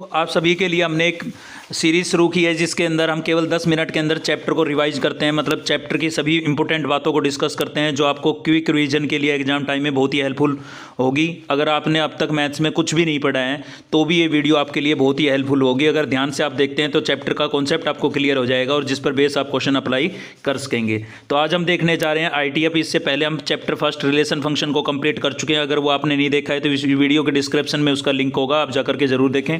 आप सभी के लिए हमने एक सीरीज शुरू की है जिसके अंदर हम केवल 10 मिनट के अंदर चैप्टर को रिवाइज करते हैं। मतलब चैप्टर की सभी इंपॉर्टेंट बातों को डिस्कस करते हैं जो आपको क्विक रिवीजन के लिए एग्जाम टाइम में बहुत ही हेल्पफुल होगी। अगर आपने अब तक मैथ्स में कुछ भी नहीं पढ़ा है तो भी ये वीडियो आपके लिए बहुत ही हेल्पफुल होगी। अगर ध्यान से आप देखते हैं तो चैप्टर का कॉन्सेप्ट आपको क्लियर हो जाएगा और जिस पर बेस आप क्वेश्चन अप्लाई कर सकेंगे। तो आज हम देखने जा रहे हैं ITF। इससे पहले हम चैप्टर फर्स्ट रिलेशन फंक्शन को कंप्लीट कर चुके हैं। अगर वो आपने नहीं देखा है तो इस वीडियो के डिस्क्रिप्शन में उसका लिंक होगा, आप जाकर के जरूर देखें।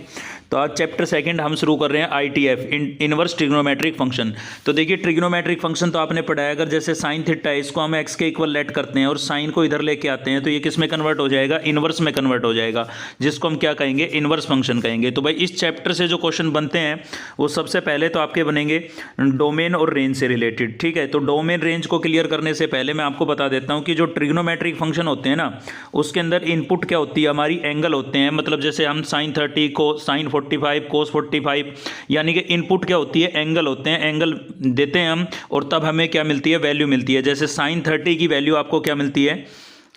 तो आज चैप्टर सेकंड हम शुरू कर रहे हैं ITF, इनवर्स ट्रिग्नोमेट्रिक फंक्शन। तो देखिए ट्रिग्नोमेट्रिक फंक्शन तो आपने पढ़ा है। अगर जैसे साइन थीटा है इसको हम x के इक्वल लेट करते हैं और साइन को इधर लेके आते हैं तो ये किस में कन्वर्ट हो जाएगा, इनवर्स में कन्वर्ट हो जाएगा, जिसको हम क्या कहेंगे, इनवर्स फंक्शन कहेंगे। तो भाई इस चैप्टर से जो क्वेश्चन बनते हैं वो सबसे पहले तो आपके बनेंगे डोमेन और रेंज से रिलेटेड। ठीक है, तो डोमेन रेंज को क्लियर करने से पहले मैं आपको बता देता हूँ कि जो ट्रिग्नोमेट्रिक फंक्शन होते हैं ना उसके अंदर इनपुट क्या होती है, हमारी एंगल होते हैं। मतलब जैसे हम साइन 30 को साइन 45 कोस 45, यानी कि इनपुट क्या होती है, एंगल होते हैं। एंगल देते हैं हम और तब हमें क्या मिलती है, वैल्यू मिलती है। जैसे साइन 30 की वैल्यू आपको क्या मिलती है,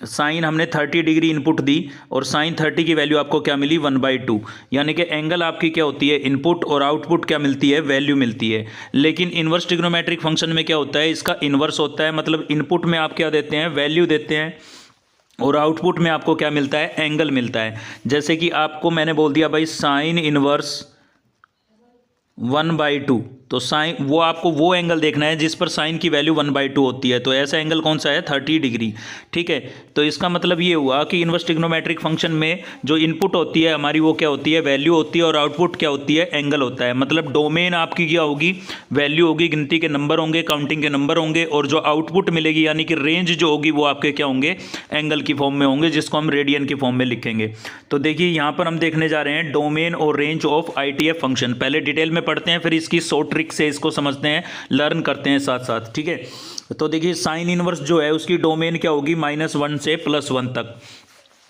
साइन हमने 30 डिग्री इनपुट दी और साइन 30 की वैल्यू आपको क्या मिली, 1/2। यानी कि एंगल आपकी क्या होती है, इनपुट, और आउटपुट क्या मिलती है, वैल्यू मिलती है। लेकिन इनवर्स ट्रिग्नोमेट्रिक फंक्शन में क्या होता है, इसका इनवर्स होता है। मतलब इनपुट में आप क्या देते हैं, वैल्यू देते हैं और आउटपुट में आपको क्या मिलता है, एंगल मिलता है। जैसे कि आपको मैंने बोल दिया भाई साइन इनवर्स 1/2, तो साइन वो आपको वो एंगल देखना है जिस पर साइन की वैल्यू 1/2 होती है। तो ऐसा एंगल कौन सा है, 30 डिग्री। ठीक है, तो इसका मतलब ये हुआ कि इनवर्स ट्रिग्नोमेट्रिक फंक्शन में जो इनपुट होती है हमारी वो क्या होती है, वैल्यू होती है, और आउटपुट क्या होती है, एंगल होता है। मतलब डोमेन आपकी क्या होगी, वैल्यू होगी, गिनती के नंबर होंगे, काउंटिंग के नंबर होंगे, और जो आउटपुट मिलेगी यानी कि रेंज जो होगी वो आपके क्या होंगे, एंगल की फॉर्म में होंगे, जिसको हम रेडियन की फॉर्म में लिखेंगे। तो देखिए यहाँ पर हम देखने जा रहे हैं डोमेन और रेंज ऑफ ITF फंक्शन। पहले डिटेल में पढ़ते हैं, फिर इसकी शॉर्ट ट्रिक से इसको समझते हैं, लर्न करते हैं साथ साथ। ठीक है, तो देखिए साइन इनवर्स जो है उसकी डोमेन क्या होगी, -1 से +1 तक।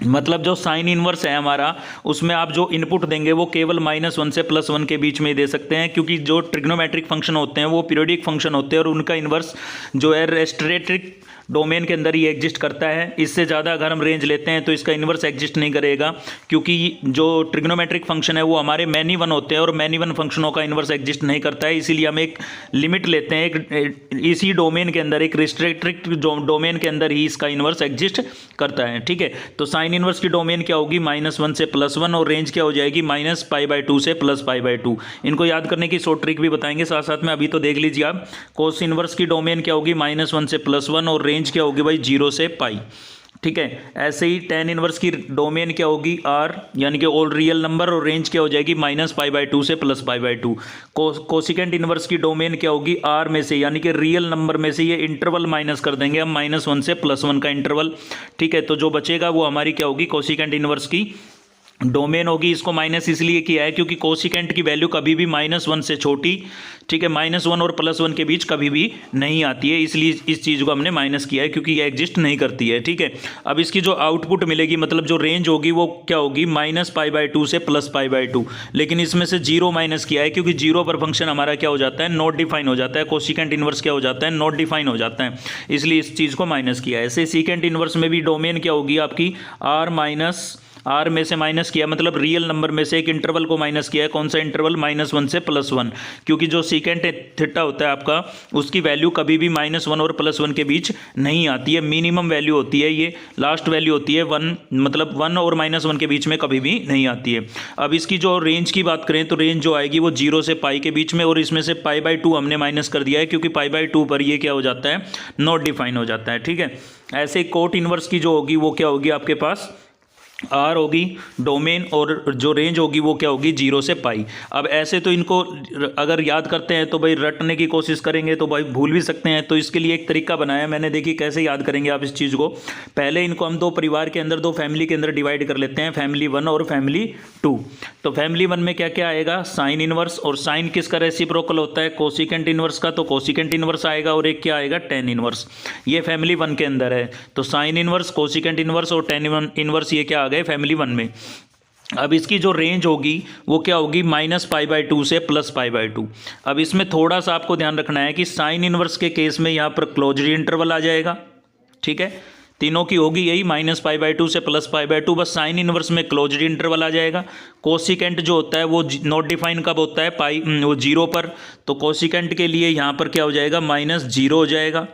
मतलब जो साइन इनवर्स है हमारा उसमें आप जो इनपुट देंगे वो केवल -1 से +1 के बीच में ही दे सकते हैं, क्योंकि जो ट्रिग्नोमेट्रिक फंक्शन होते हैं वो पीरियोडिक फंक्शन होते हैं और उनका इनवर्स जो है रेस्ट्रिक्टेड डोमेन के अंदर ही एग्जिस्ट करता है। इससे ज़्यादा अगर हम रेंज लेते हैं तो इसका इनवर्स एग्जिस्ट नहीं करेगा, क्योंकि जो ट्रिग्नोमेट्रिक फंक्शन है वो हमारे मैनी वन होते हैं और मैनी वन फंक्शनों का इनवर्स एग्जिस्ट नहीं करता है। इसीलिए हम एक लिमिट लेते हैं, एक इसी डोमेन के अंदर, एक रिस्ट्रिक्टेड डोमेन के अंदर ही इसका इनवर्स एग्जिस्ट करता है। ठीक है, तो साइन इनवर्स की डोमेन क्या होगी, -1 से +1, और रेंज क्या हो जाएगी, -π/2 से +π/2। इनको याद करने की शॉर्ट ट्रिक भी बताएंगे साथ साथ में, अभी तो देख लीजिए आप। कोस इनवर्स की डोमेन क्या होगी, -1 से +1, और रेंज क्या होगी भाई, 0 से π। ठीक है, ऐसे ही tan इनवर्स की डोमेन क्या होगी, R, यानी कि ऑल रियल नंबर, और रेंज क्या हो जाएगी, -π/2 से +π/2। कोसिकेंट इनवर्स की डोमेन क्या होगी, R में से, यानी कि रियल नंबर में से ये इंटरवल माइनस कर देंगे हम, -1 से +1 का इंटरवल। ठीक है, तो जो बचेगा वो हमारी क्या होगी, कोसिकेंट इनवर्स की डोमेन होगी। इसको माइनस इसलिए किया है क्योंकि कोसिकेंट की वैल्यू कभी भी -1 से छोटी, ठीक है, -1 और +1 के बीच कभी भी नहीं आती है, इसलिए इस चीज़ को हमने माइनस किया है, क्योंकि ये एग्जिस्ट नहीं करती है। ठीक है, अब इसकी जो आउटपुट मिलेगी, मतलब जो रेंज होगी वो क्या होगी, -π/2 से +π/2। लेकिन इसमें से 0 माइनस किया है क्योंकि 0 पर फंक्शन हमारा क्या हो जाता है, नॉट डिफाइन हो जाता है। कोसिकेंट इनवर्स क्या हो जाता है, नॉट डिफाइन हो जाता है, इसलिए इस चीज़ को माइनस किया है। ऐसे सीकेंट इनवर्स में भी डोमेन क्या होगी आपकी, R में से माइनस किया, मतलब रियल नंबर में से एक इंटरवल को माइनस किया है। कौन सा इंटरवल, -1 से +1, क्योंकि जो सीकेंट थीटा होता है आपका उसकी वैल्यू कभी भी -1 और +1 के बीच नहीं आती है। मिनिमम वैल्यू होती है, ये लास्ट वैल्यू होती है 1, मतलब 1 और -1 के बीच में कभी भी नहीं आती है। अब इसकी जो रेंज की बात करें तो रेंज जो आएगी वो 0 से π के बीच में, और इसमें से π/2 हमने माइनस कर दिया है क्योंकि π/2 पर ये क्या हो जाता है, नॉट डिफाइन हो जाता है। ठीक है, ऐसे कोट इनवर्स की जो होगी वो क्या होगी आपके पास, R होगी डोमेन, और जो रेंज होगी वो क्या होगी, 0 से π। अब ऐसे तो इनको अगर याद करते हैं तो भाई रटने की कोशिश करेंगे तो भाई भूल भी सकते हैं। तो इसके लिए एक तरीका बनाया मैंने, देखिए कैसे याद करेंगे आप इस चीज़ को। पहले इनको हम दो परिवार के अंदर, दो फैमिली के अंदर डिवाइड कर लेते हैं, फैमिली 1 और फैमिली 2। तो फैमिली 1 में क्या क्या आएगा, साइन इनवर्स, और साइन किसका रेसिप्रोकल होता है, कोसिकेंट इनवर्स का, तो कोसिकेंट इनवर्स आएगा, और एक क्या आएगा, tan इनवर्स। ये फैमिली 1 के अंदर है, तो साइन इनवर्स, कोसिकेंट इनवर्स और tan इनवर्स ये क्या आ गए फैमिली 1 में। अब इसकी जो रेंज होगी वो क्या होगी, -π/2 से +π/2। अब इसमें थोड़ा सा आपको ध्यान रखना है कि साइन इनवर्स के केस में यहाँ पर क्लोज्ड इंटरवल आ जाएगा। ठीक है, तीनों की होगी यही -π/2 से +π/2, बस साइन इनवर्स में क्लोज्ड इंटरवल आ जाएगा। कोसिकेंट जो होता है वो नॉट डिफाइन कब होता है, पाई वो 0 पर, तो कोसिकेंट के लिए यहाँ पर क्या हो जाएगा, -0 हो जाएगा,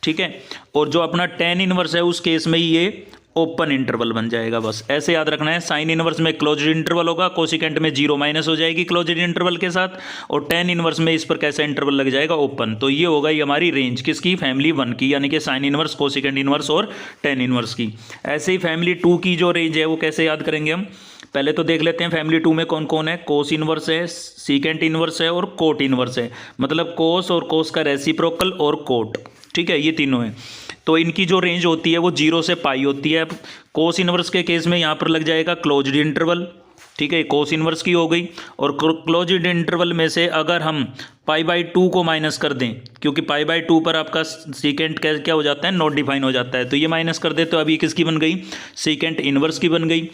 ठीक है। और जो अपना tan इनवर्स है उस केस में ये ओपन इंटरवल बन जाएगा। बस ऐसे याद रखना है, साइन इनवर्स में क्लोज्ड इंटरवल होगा, कोसिकेंट में 0 माइनस हो जाएगी क्लोज्ड इंटरवल के साथ, और tan इनवर्स में इस पर कैसा इंटरवल लग जाएगा, ओपन। तो ये होगा ये हमारी रेंज किसकी, फैमिली 1 की, यानी कि साइन इनवर्स, कोसिकेंट इनवर्स और tan इनवर्स की। ऐसे ही फैमिली 2 की जो रेंज है वो कैसे याद करेंगे हम, पहले तो देख लेते हैं फैमिली 2 में कौन कौन है। कोस इनवर्स है, सीकेंट इनवर्स है और कोट इनवर्स है, मतलब कोस और कोस का रेसिप्रोकल और कोट, ठीक है, ये तीनों हैं। तो इनकी जो रेंज होती है वो 0 से पाई होती है। कोस इनवर्स के केस में यहाँ पर लग जाएगा क्लोज्ड इंटरवल, ठीक है, कोस इनवर्स की हो गई। और क्लोज्ड इंटरवल में से अगर हम π/2 को माइनस कर दें, क्योंकि π/2 पर आपका सीकेंट क्या हो जाता है, नॉट डिफाइन हो जाता है, तो ये माइनस कर दे तो अभी किसकी बन गई, सीकेंट इनवर्स की बन गई।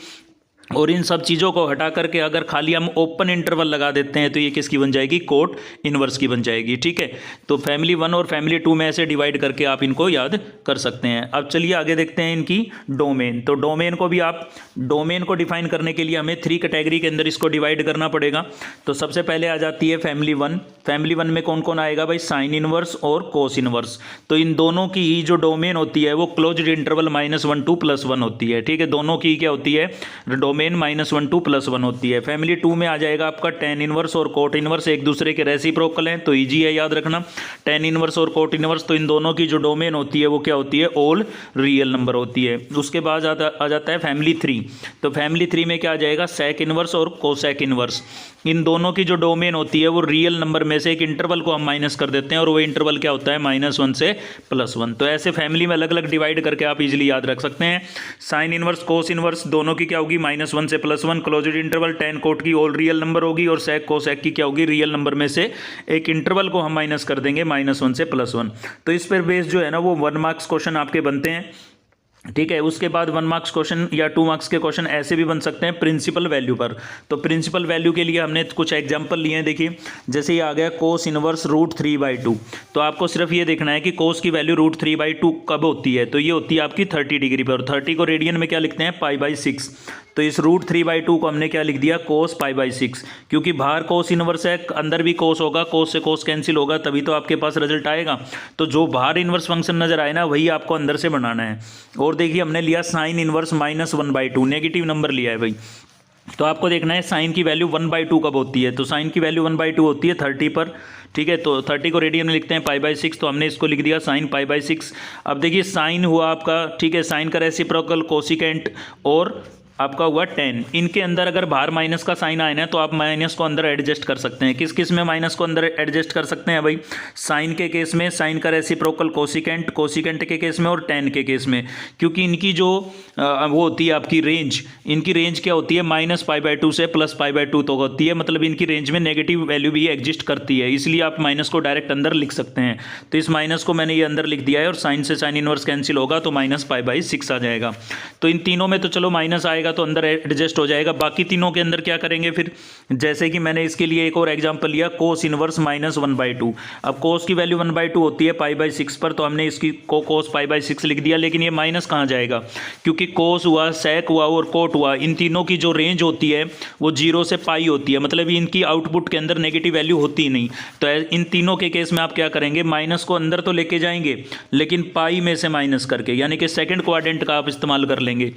और इन सब चीज़ों को हटा करके अगर खाली हम ओपन इंटरवल लगा देते हैं तो ये किसकी बन जाएगी, कोट इनवर्स की बन जाएगी, ठीक है। तो फैमिली 1 और फैमिली 2 में ऐसे डिवाइड करके आप इनको याद कर सकते हैं। अब चलिए आगे देखते हैं इनकी डोमेन। तो डोमेन को भी आप, डोमेन को डिफाइन करने के लिए हमें 3 कैटेगरी के अंदर इसको डिवाइड करना पड़ेगा। तो सबसे पहले आ जाती है फैमिली 1। फैमिली 1 में कौन कौन आएगा भाई, साइन इनवर्स और कोस इनवर्स। तो इन दोनों की ही जो डोमेन होती है वो क्लोज्ड इंटरवल -1 to +1 होती है, ठीक है। दोनों की क्या होती है, डोमेन -1 to +1 होती है। फैमिली 2 में आ जाएगा आपका tan इनवर्स और कोट इनवर्स, एक दूसरे के रेसिप्रोकल हैं, तो इजी है याद रखना, tan इनवर्स और कोट इनवर्स। तो इन दोनों की जो डोमेन होती है वो क्या होती है, ऑल रियल नंबर होती है। उसके बाद आ जाता है फैमिली 3। तो फैमिली 3 में क्या आ जाएगा, सेक इनवर्स और कोसेक इनवर्स। इन दोनों की जो डोमेन होती है वो रियल नंबर में से एक इंटरवल को हम माइनस कर देते हैं, और वो इंटरवल क्या होता है, -1 से +1। तो ऐसे फैमिली में अलग अलग डिवाइड करके आप इजीली याद रख सकते हैं। साइन इनवर्स, कोस इनवर्स दोनों की क्या होगी, -1 से +1, क्लोज्ड इंटरवल। tan कोट की ऑल रियल नंबर होगी, और सेक कोसेक की क्या होगी, रियल नंबर में से एक इंटरवल को हम माइनस कर देंगे -1 से +1। तो इस पर बेस जो है ना वो 1 मार्क्स क्वेश्चन आपके बनते हैं, ठीक है। उसके बाद 1 मार्क्स क्वेश्चन या 2 मार्क्स के क्वेश्चन ऐसे भी बन सकते हैं प्रिंसिपल वैल्यू पर। तो प्रिंसिपल वैल्यू के लिए हमने कुछ एग्जांपल लिए हैं, देखिए जैसे ये आ गया कोस इनवर्स √3/2। तो आपको सिर्फ ये देखना है कि कोस की वैल्यू √3/2 कब होती है, तो ये होती है आपकी 30 डिग्री पर। 30 को रेडियन में क्या लिखते हैं, π/6। तो इस √3/2 को हमने क्या लिख दिया, कोस π/6, क्योंकि बाहर कोस इनवर्स है, अंदर भी कोस होगा, कोस से कोस कैंसिल होगा, तभी तो आपके पास रिजल्ट आएगा। तो जो बाहर इनवर्स फंक्शन नजर आए ना वही आपको अंदर से बनाना है। और देखिए हमने लिया साइन इनवर्स -1/2, नेगेटिव नंबर लिया है भाई। तो आपको देखना है साइन की वैल्यू 1/2 कब होती है, तो साइन की वैल्यू 1/2 होती है 30 पर, ठीक है। तो 30 को रेडियन में लिखते हैं π/6, तो हमने इसको लिख दिया साइन π/6। अब देखिए साइन हुआ आपका, ठीक है, साइन का रेसिप्रोकल, कोसिकेंट और आपका हुआ tan। इनके अंदर अगर बाहर माइनस का साइन आए ना तो आप माइनस को अंदर एडजस्ट कर सकते हैं। किस किस में माइनस को अंदर एडजस्ट कर सकते हैं भाई, साइन के केस में साइन का रेसिप्रोकल कोसिकेंट, कोसिकेंट के केस में और tan के केस में, क्योंकि इनकी जो वो होती है आपकी रेंज, इनकी रेंज क्या होती है, -π/2 से +π/2 तो होती है, मतलब इनकी रेंज में नेगेटिव वैल्यू भी एग्जिस्ट करती है, इसलिए आप माइनस को डायरेक्ट अंदर लिख सकते हैं। तो इस माइनस को मैंने ये अंदर लिख दिया है, और साइन से साइन इनवर्स कैंसिल होगा तो -π/6 आ जाएगा। तो इन तीनों में तो चलो माइनस आएगा तो अंदर एडजस्ट हो जाएगा, बाकी तीनों के अंदर क्या करेंगे फिर, जैसे कि मैंने इसके लिए एक और एग्जांपल लिया, कोस इनवर्स -1/2। अब कोस की वैल्यू 1/2 होती है π/6 पर, तो हमने इसकी को कोस π/6 लिख दिया, लेकिन ये माइनस कहाँ जाएगा, क्योंकि कोस हुआ, सेक हुआ और कोट हुआ, इन तीनों की जो रेंज होती है वो 0 से पाई होती है, मतलब इनकी आउटपुट के अंदर नेगेटिव वैल्यू होती ही नहीं। तो इन तीनों के केस में आप क्या करेंगे, माइनस को अंदर तो लेके जाएंगे लेकिन पाई में से माइनस करके, यानी कि सेकंड क्वाड्रेंट का आप इस्तेमाल कर लेंगे,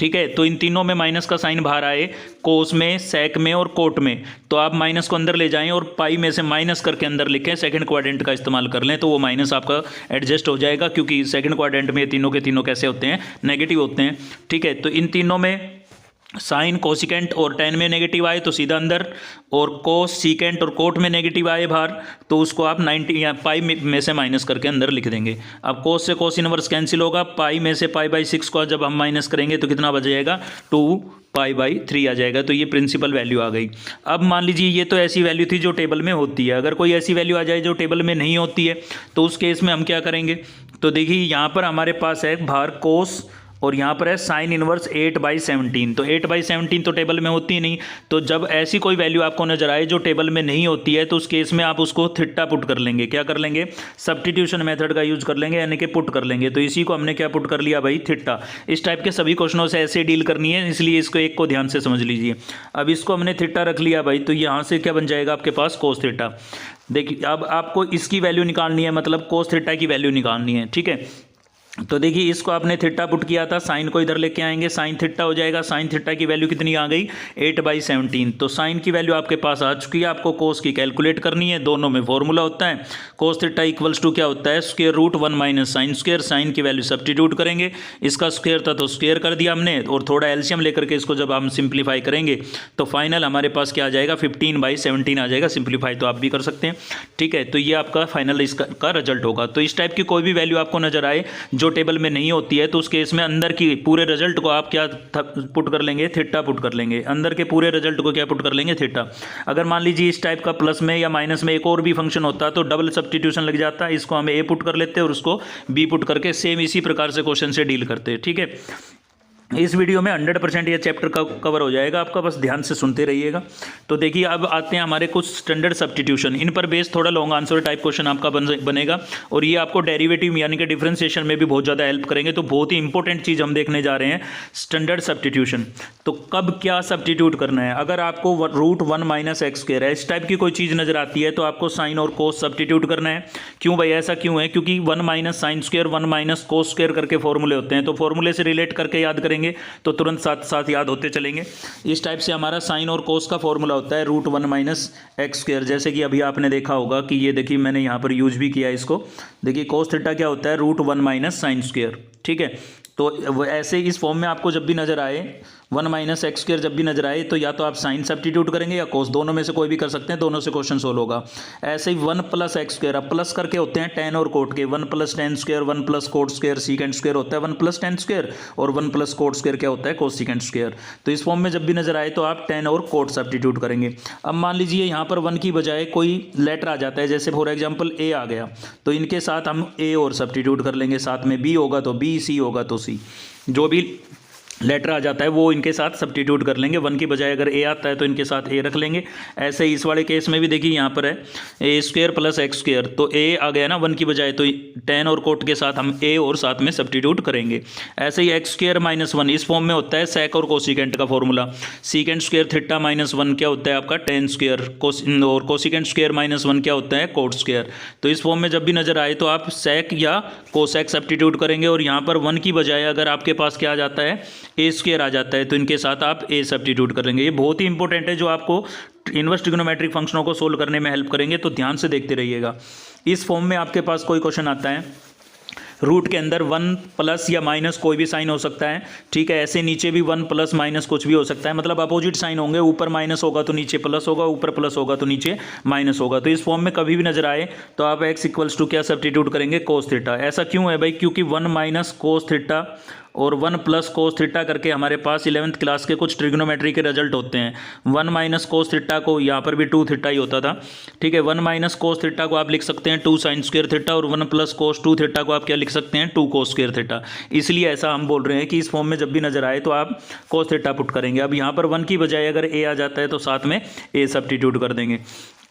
ठीक है। तो इन तीनों में माइनस का साइन बाहर आए, कोस में, सेक में और कोट में, तो आप माइनस को अंदर ले जाएं और पाई में से माइनस करके अंदर लिखें, सेकंड क्वाड्रेंट का इस्तेमाल कर लें, तो वो माइनस आपका एडजस्ट हो जाएगा, क्योंकि सेकंड क्वाड्रेंट में तीनों के तीनों कैसे होते हैं, नेगेटिव होते हैं, ठीक है। तो इन तीनों में साइन, कोसिकेंट और tan में नेगेटिव आए तो सीधा अंदर, और कोस, सीकेंट और कोट में नेगेटिव आए बाहर तो उसको आप 90 या पाई में से माइनस करके अंदर लिख देंगे। अब कोस से कोस इनवर्स कैंसिल होगा, पाई में से π/6 को जब हम माइनस करेंगे तो कितना बच जाएगा, 2π/3 आ जाएगा। तो ये प्रिंसिपल वैल्यू आ गई। अब मान लीजिए ये तो ऐसी वैल्यू थी जो टेबल में होती है, अगर कोई ऐसी वैल्यू आ जाए जो टेबल में नहीं होती है तो उस केस में हम क्या करेंगे, तो देखिए यहाँ पर हमारे पास है बाहर कोस और यहाँ पर है साइन इनवर्स 8/17। तो 8/17 तो टेबल में होती ही नहीं, तो जब ऐसी कोई वैल्यू आपको नजर आए जो टेबल में नहीं होती है तो उस केस में आप उसको थीटा पुट कर लेंगे। क्या कर लेंगे? सब्स्टिट्यूशन मेथड का यूज कर लेंगे, यानी कि पुट कर लेंगे। तो इसी को हमने क्या पुट कर लिया भाई? थीटा। इस टाइप के सभी क्वेश्चनों से ऐसे डील करनी है, इसलिए इसको एक को ध्यान से समझ लीजिए। अब इसको हमने थीटा रख लिया भाई, तो यहाँ से क्या बन जाएगा आपके पास? Cos theta. देखिए अब आपको इसकी वैल्यू निकालनी है, मतलब कोस थीटा की वैल्यू निकालनी है, ठीक है। तो देखिए इसको आपने थीटा पुट किया था, साइन को इधर लेके आएंगे, साइन थीटा हो जाएगा। साइन थीटा की वैल्यू कितनी आ गई? 8/17। तो साइन की वैल्यू आपके पास आ चुकी है, आपको कोस की कैलकुलेट करनी है। दोनों में फॉर्मूला होता है, कोस थीटा इक्वल्स टू क्या होता है? Square root 1 minus sine square. Sine की वैल्यू सब्स्टिट्यूट करेंगे, इसका स्क्वायर था तो स्क्वायर कर दिया हमने, और थोड़ा एलसीएम लेकर के इसको जब हम सिंप्लीफाई करेंगे तो फाइनल हमारे पास क्या आ जाएगा? 15/17 आ जाएगा। सिंप्लीफाई तो आप भी कर सकते हैं, ठीक है। तो ये आपका फाइनल इसका रिजल्ट होगा। तो इस टाइप की कोई भी वैल्यू आपको नजर आए जो टेबल में नहीं होती है तो उस केस में अंदर की पूरे रिजल्ट को आप क्या पुट कर लेंगे? थीटा पुट कर लेंगे। अंदर के पूरे रिजल्ट को क्या पुट कर लेंगे? थीटा। अगर मान लीजिए इस टाइप का प्लस में या माइनस में एक और भी फंक्शन होता तो डबल सब्स्टिट्यूशन लग जाता है, इसको हम ए पुट कर लेते और उसको बी पुट करके सेम इसी प्रकार से क्वेश्चन से डील करते हैं, ठीक है। इस वीडियो में 100% ये चैप्टर का कवर हो जाएगा आपका, बस ध्यान से सुनते रहिएगा। तो देखिए अब आते हैं हमारे कुछ स्टैंडर्ड सब्स्टिट्यूशन। इन पर बेस थोड़ा लॉन्ग आंसर टाइप क्वेश्चन आपका बनेगा, और ये आपको डेरिवेटिव यानी कि डिफरेंशिएशन में भी बहुत ज़्यादा हेल्प करेंगे। तो बहुत ही इंपॉर्टेंट चीज़ हम देखने जा रहे हैं, स्टैंडर्ड सब्स्टिट्यूशन। तो कब क्या सब्स्टिट्यूट करना है? अगर आपको रूट 1 माइनस एक्स स्क्वायर है, इस टाइप की कोई चीज़ नजर आती है तो आपको साइन और कोस सब्स्टिट्यूट करना है। क्यों भाई, ऐसा क्यों है? क्योंकि 1 minus sine square 1 minus cos square करके फॉर्मूले होते हैं, तो फॉर्मूले से रिलेट करके याद करेंगे तो तुरंत साथ साथ याद होते चलेंगे। इस टाइप से हमारा साइन और कोस का फॉर्मूला होता है रूट 1 माइनस एक्स स्क्वायर। जैसे कि अभी आपने देखा होगा कि ये देखिए मैंने यहाँ पर यूज भी किया इसको। देखिए कोस थीटा क्या होता है? रूट 1 माइनस साइन स्क्वायर, ठीक है। तो ऐसे इस फॉर्म में आपको जब भी नजर आए 1 माइनस एक्स स्क्वायर जब भी नजर आए तो या तो आप साइन सब्स्टिट्यूट करेंगे या कोस, दोनों में से कोई भी कर सकते हैं, दोनों से क्वेश्चन सोल्व होगा। ऐसे ही 1 प्लस एक्स स्क्वायर, अब प्लस करके होते हैं टेन और कोट के, 1 plus ten square 1 plus coat square secant square होता है 1 प्लस टेन स्क्वायर, और 1 प्लस कोट स्क्वायर क्या होता है? कोस सीकेंड स्क्वायर। तो इस फॉर्म में जब भी नजर आए तो आप टेन और कोट सब्स्टिट्यूट करेंगे। अब मान लीजिए यहाँ पर 1 की बजाय कोई लेटर आ जाता है, जैसे फॉर एग्जाम्पल ए आ गया, तो इनके साथ हम ए और सब्स्टिट्यूट कर लेंगे, साथ में बी होगा तो बी, सी होगा तो सी, जो भी लेटर आ जाता है वो इनके साथ सब्स्टिट्यूट कर लेंगे। 1 की बजाय अगर ए आता है तो इनके साथ ए रख लेंगे। ऐसे ही इस वाले केस में भी देखिए यहाँ पर है ए स्क्वायर प्लस एक्स स्क्वायर, तो ए आ गया ना 1 की बजाय, तो टेन और कोट के साथ हम ए और साथ में सब्स्टिट्यूट करेंगे। ऐसे ही एक्स स्क्वायर माइनस 1 इस फॉर्म में होता है सेक और कोसिकेंट का formula. Secant square theta minus 1 क्या होता है आपका? टेन स्क्वायर, और कोसिकेंट स्क्वायर माइनस 1 क्या होता है? Coat square. तो इस फॉर्म में जब भी नजर आए तो आप सेक या कोसेक सब्स्टिट्यूट करेंगे, और यहाँ पर 1 की बजाय अगर आपके पास क्या आ जाता है? ए स्क्वायर आ जाता है, तो इनके साथ आप ए सब्स्टिट्यूट कर लेंगे। ये बहुत ही इंपॉर्टेंट है, जो आपको इनवर्स ट्रिग्नोमेट्रिक फंक्शनों को सोल्व करने में हेल्प करेंगे, तो ध्यान से देखते रहिएगा। इस फॉर्म में आपके पास कोई क्वेश्चन आता है, रूट के अंदर 1 प्लस या माइनस कोई भी साइन हो सकता है, ठीक है। ऐसे नीचे भी 1 प्लस माइनस कुछ भी हो सकता है, मतलब अपोजिट साइन होंगे, ऊपर माइनस होगा तो नीचे प्लस होगा, ऊपर प्लस होगा तो नीचे माइनस होगा। तो इस फॉर्म में कभी भी नजर आए तो आप एक्स इक्वल्स टू क्या सब्स्टिट्यूट करेंगे? Cos theta. ऐसा क्यों है भाई? क्योंकि 1 माइनस कोस थीटा और 1 प्लस कोस थीटा करके हमारे पास 11th क्लास के कुछ ट्रिग्नोमेट्री के रिजल्ट होते हैं। 1 माइनस कोस थीटा को यहाँ पर भी 2 थीटा ही होता था, ठीक है। 1 माइनस कोस थीटा को आप लिख सकते हैं 2 साइन स्क्वायर थीटा, और 1 प्लस कोस 2 थीटा को आप क्या लिख सकते हैं? 2 कोस स्क्वायर थीटा। इसलिए ऐसा हम बोल रहे हैं कि इस फॉर्म में जब भी नजर आए तो आप कोस थीटा पुट करेंगे। अब यहाँ पर 1 की बजाय अगर ए आ जाता है तो साथ में ए सब्स्टिट्यूट कर देंगे।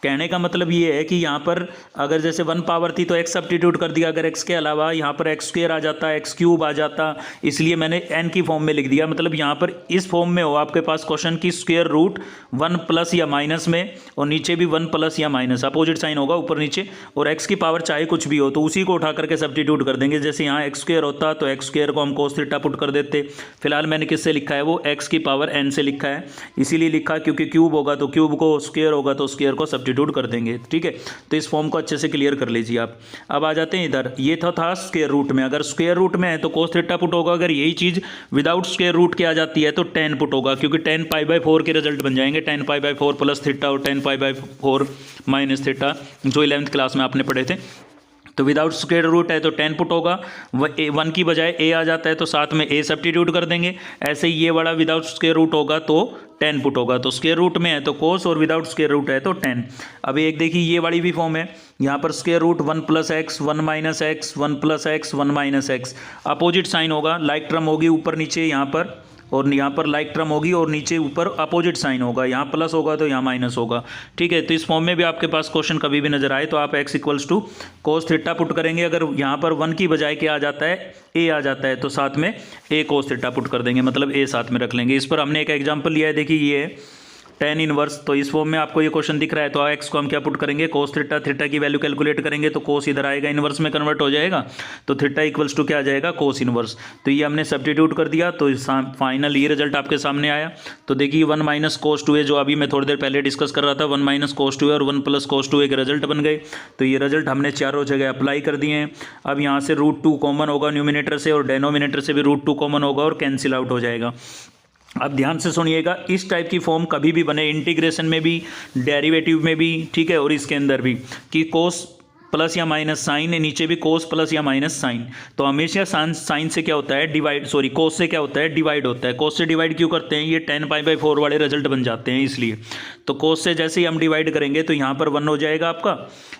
कहने का मतलब ये है कि यहाँ पर अगर जैसे 1 पावर थी तो x सब्स्टिट्यूट कर दिया, अगर x के अलावा यहाँ पर एक्स स्क्वायर आ जाता, एक्स क्यूब आ जाता, इसलिए मैंने n की फॉर्म में लिख दिया। मतलब यहाँ पर इस फॉर्म में हो आपके पास क्वेश्चन की स्क्वायर रूट 1 प्लस या माइनस में, और नीचे भी 1 प्लस या माइनस, अपोजिट साइन होगा ऊपर नीचे, और x की पावर चाहे कुछ भी हो तो उसी को उठा करके सब्स्टिट्यूट कर देंगे। जैसे यहाँ एक्स स्क्वायर होता तो एक्स स्क्वायर को हम कोस थीटा पुट कर देते। फिलहाल मैंने किससे लिखा है? वो x की पावर n से लिखा है, इसीलिए लिखा क्योंकि क्यूब होगा तो क्यूब को, स्क्वायर होगा तो स्क्वायर को सब्स्टिट्यूट कर देंगे, ठीक है। तो इस फॉर्म को अच्छे से क्लियर कर लीजिए आप। अब आ जाते हैं इधर, ये था स्क्वायर रूट में। अगर स्क्वायर रूट में है तो कोस थीटा पुट होगा, अगर यही चीज विदाउट स्क्वायर रूट के आ जाती है तो tan पुट होगा, क्योंकि tan π/4 के रिजल्ट बन जाएंगे, tan π/4 प्लस थीटा और tan π/4 माइनस थीटा, जो 11th क्लास में आपने पढ़े थे। तो विदाउट स्क्वायर रूट है तो 10 पुट होगा, 1 की बजाय ए आ जाता है तो साथ में ए सब्स्टिट्यूट कर देंगे। ऐसे ही ये वाला विदाउट स्क्वायर रूट होगा तो 10 पुट होगा, तो स्क्वायर रूट में है तो कोस और विदाउट स्क्वायर रूट है तो 10। अब एक देखिए ये वाली भी फॉर्म है, यहाँ पर square root 1 plus x 1 minus x 1 plus x 1 minus x, opposite sign होगा, लाइक टर्म होगी ऊपर नीचे यहाँ पर, और यहाँ पर लाइक टर्म होगी और नीचे ऊपर अपोजिट साइन होगा, यहाँ प्लस होगा तो यहाँ माइनस होगा। ठीक है, तो इस फॉर्म में भी आपके पास क्वेश्चन कभी भी नजर आए तो आप x equals to cos theta put करेंगे। अगर यहाँ पर 1 की बजाय क्या आ जाता है, a आ जाता है, तो साथ में a कोस थीटा पुट कर देंगे, मतलब a साथ में रख लेंगे। इस पर हमने एक एग्जाम्पल लिया है, देखिए ये है tan इनवर्स। तो इस फॉर्म में आपको ये क्वेश्चन दिख रहा है, तो x को हम क्या पुट करेंगे, कोस थीटा, थीटा की वैल्यू कैलकुलेट करेंगे तो कोस इधर आएगा, इनवर्स में कन्वर्ट हो जाएगा, तो थीटा इक्वल्स टू क्या आ जाएगा, कोस इनवर्स। तो ये हमने सब्स्टिट्यूट कर दिया, तो फाइनल ये रिजल्ट आपके सामने आया। तो देखिए 1 माइनस कोस 2a जो अभी मैं थोड़ी देर पहले डिस्कस कर रहा था, 1 माइनस कोस 2a और 1 प्लस कोस 2a के रिजल्ट बन गए। तो ये रिजल्ट हमने चारों जगह अप्लाई कर दिए हैं। अब यहाँ से √2 कॉमन होगा न्यूमिनेटर से, और डेनोमिनेटर से भी √2 कॉमन होगा और कैंसिल आउट हो जाएगा। अब ध्यान से सुनिएगा, इस टाइप की फॉर्म कभी भी बने, इंटीग्रेशन में भी, डेरिवेटिव में भी, ठीक है, और इसके अंदर भी, कि कोस प्लस या माइनस साइन है, नीचे भी कोस प्लस या माइनस साइन। तो हमेशा साइन से क्या होता है, डिवाइड, सॉरी कोस से क्या होता है, डिवाइड होता है। कोस से डिवाइड क्यों करते हैं, ये tan π/4 वाले रिजल्ट बन जाते हैं इसलिए। तो कोस से जैसे ही हम डिवाइड करेंगे तो यहाँ पर 1 हो जाएगा आपका,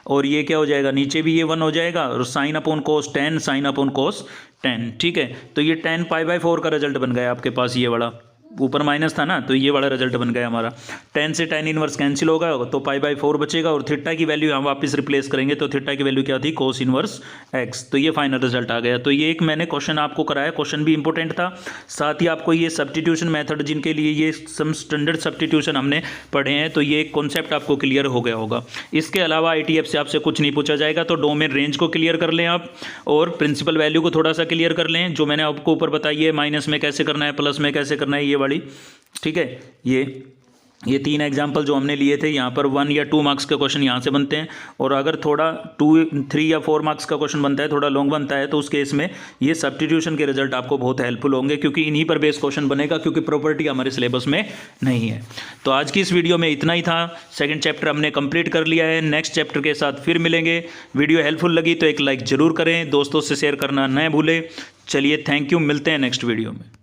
और ये क्या हो जाएगा, नीचे भी ये 1 हो जाएगा, और साइन अपॉन कोस 10, साइन अपॉन कोस 10। ठीक है, तो ये tan π/4 का रिजल्ट बन गया आपके पास, ये वाला, ऊपर माइनस था ना, तो ये वाला रिजल्ट बन गया हमारा। 10 से tan इनवर्स कैंसिल होगा तो π/4 बचेगा, और थीटा की वैल्यू हम वापस रिप्लेस करेंगे, तो थीटा की वैल्यू क्या थी, कोस इनवर्स x। तो ये फाइनल रिजल्ट आ गया। तो ये एक मैंने क्वेश्चन आपको कराया, क्वेश्चन भी इंपॉर्टेंट था, साथ ही आपको ये सब्स्टिट्यूशन मेथड, जिनके लिए ये सम स्टैंडर्ड सब्स्टिट्यूशन हमने पढ़े हैं, तो ये एक कॉन्सेप्ट आपको क्लियर हो गया होगा। इसके अलावा ITF से आपसे कुछ नहीं पूछा जाएगा, तो डोमेन रेंज को क्लियर कर लें आप, और प्रिंसिपल वैल्यू को थोड़ा सा क्लियर कर लें, जो मैंने आपको ऊपर बताई है, माइनस में कैसे करना है, प्लस में कैसे करना है, ये वाली। ठीक है, ये 3 एग्जाम्पल जो हमने लिए थे, यहाँ पर 1 या 2 मार्क्स का क्वेश्चन यहाँ से बनते हैं, और अगर थोड़ा 2, 3 या 4 मार्क्स का क्वेश्चन बनता है, थोड़ा लॉन्ग बनता है, तो उस केस में ये सब्स्टिट्यूशन के रिजल्ट आपको बहुत हेल्पफुल होंगे, क्योंकि इन्हीं पर बेस क्वेश्चन बनेगा, क्योंकि प्रॉपर्टी हमारे सिलेबस में नहीं है। तो आज की इस वीडियो में इतना ही था। सेकेंड चैप्टर हमने कंप्लीट कर लिया है, नेक्स्ट चैप्टर के साथ फिर मिलेंगे। वीडियो हेल्पफुल लगी तो एक लाइक ज़रूर करें, दोस्तों से शेयर करना न भूलें। चलिए, थैंक यू, मिलते हैं नेक्स्ट वीडियो में।